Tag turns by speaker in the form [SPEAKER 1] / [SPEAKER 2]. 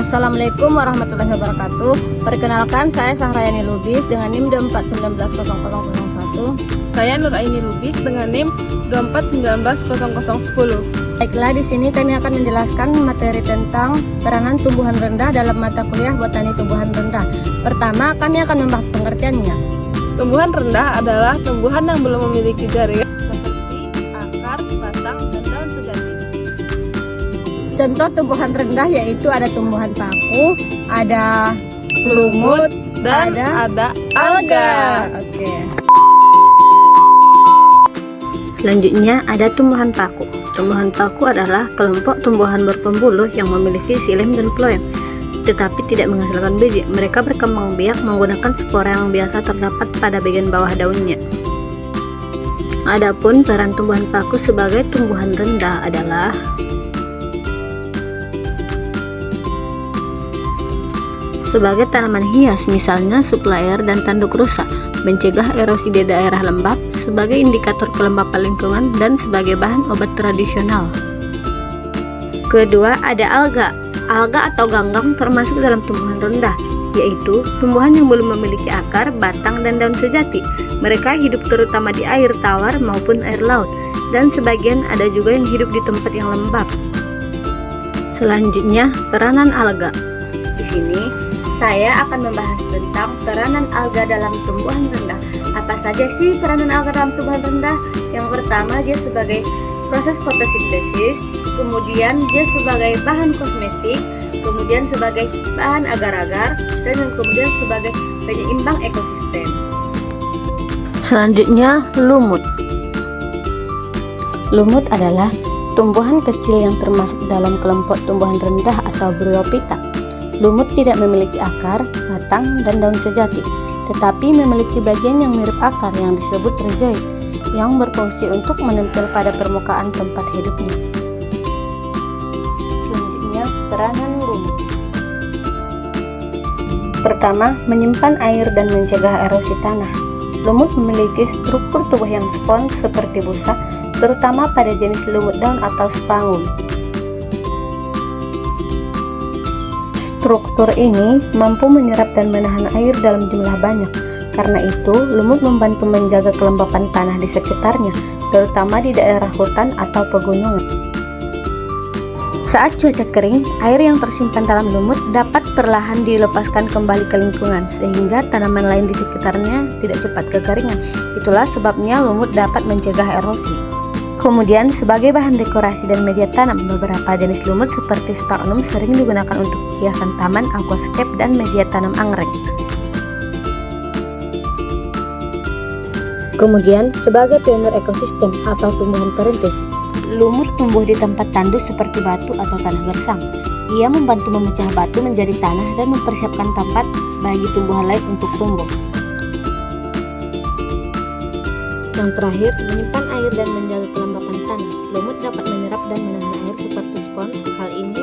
[SPEAKER 1] Assalamualaikum warahmatullahi wabarakatuh. Perkenalkan, saya Sahrayani Lubis dengan NIM 24190001.
[SPEAKER 2] Saya Nuraini Lubis dengan NIM 24190010.
[SPEAKER 1] Baiklah, di sini kami akan menjelaskan materi tentang peranan tumbuhan rendah dalam mata kuliah botani tumbuhan rendah. Pertama, kami akan membahas pengertiannya.
[SPEAKER 2] Tumbuhan rendah adalah tumbuhan yang belum memiliki jaringan seperti akar, batang, dan daun sejati.
[SPEAKER 1] Contoh tumbuhan rendah yaitu ada tumbuhan paku, ada lumut,
[SPEAKER 2] Dan ada alga.
[SPEAKER 1] Oke. Selanjutnya ada tumbuhan paku. Tumbuhan paku adalah kelompok tumbuhan berpembuluh yang memiliki xilem dan floem, tetapi tidak menghasilkan biji. Mereka berkembang biak menggunakan spora yang biasa terdapat pada bagian bawah daunnya. Adapun peran tumbuhan paku sebagai tumbuhan rendah adalah sebagai tanaman hias, misalnya suplai air dan tanduk rusak, mencegah erosi di daerah lembab, sebagai indikator kelembapan lingkungan, dan sebagai bahan obat tradisional. Kedua, ada alga. Alga atau ganggang termasuk dalam tumbuhan rendah, yaitu tumbuhan yang belum memiliki akar, batang, dan daun sejati. Mereka hidup terutama di air tawar maupun air laut, dan sebagian ada juga yang hidup di tempat yang lembab. Selanjutnya, peranan alga. Di sini saya akan membahas tentang peranan alga dalam tumbuhan rendah. Apa saja sih peranan alga dalam tumbuhan rendah? Yang pertama, dia sebagai proses fotosintesis, kemudian dia sebagai bahan kosmetik, kemudian sebagai bahan agar-agar, dan kemudian sebagai penyeimbang ekosistem. Selanjutnya, lumut. Lumut adalah tumbuhan kecil yang termasuk dalam kelompok tumbuhan rendah atau Bryophyta. Lumut tidak memiliki akar, batang, dan daun sejati, tetapi memiliki bagian yang mirip akar yang disebut rhizoid, yang berfungsi untuk menempel pada permukaan tempat hidupnya. Selanjutnya, peranan lumut. Pertama, menyimpan air dan mencegah erosi tanah. Lumut memiliki struktur tubuh yang spons seperti busa, terutama pada jenis lumut daun atau spangum. Struktur ini mampu menyerap dan menahan air dalam jumlah banyak. Karena itu, lumut membantu menjaga kelembapan tanah di sekitarnya, terutama di daerah hutan atau pegunungan. Saat cuaca kering, air yang tersimpan dalam lumut dapat perlahan dilepaskan kembali ke lingkungan, sehingga tanaman lain di sekitarnya tidak cepat kekeringan. Itulah sebabnya lumut dapat mencegah erosi. Kemudian, sebagai bahan dekorasi dan media tanam, beberapa jenis lumut seperti sphagnum sering digunakan untuk hiasan taman, aquascape, dan media tanam anggrek. Kemudian, sebagai pionir ekosistem atau tumbuhan perintis, lumut tumbuh di tempat tandus seperti batu atau tanah gersang. Ia membantu memecah batu menjadi tanah dan mempersiapkan tempat bagi tumbuhan lain untuk tumbuh. Yang terakhir, menyimpan air dan menjaga kelembapan tanah. Lumut dapat menyerap dan menahan air seperti spons. Hal ini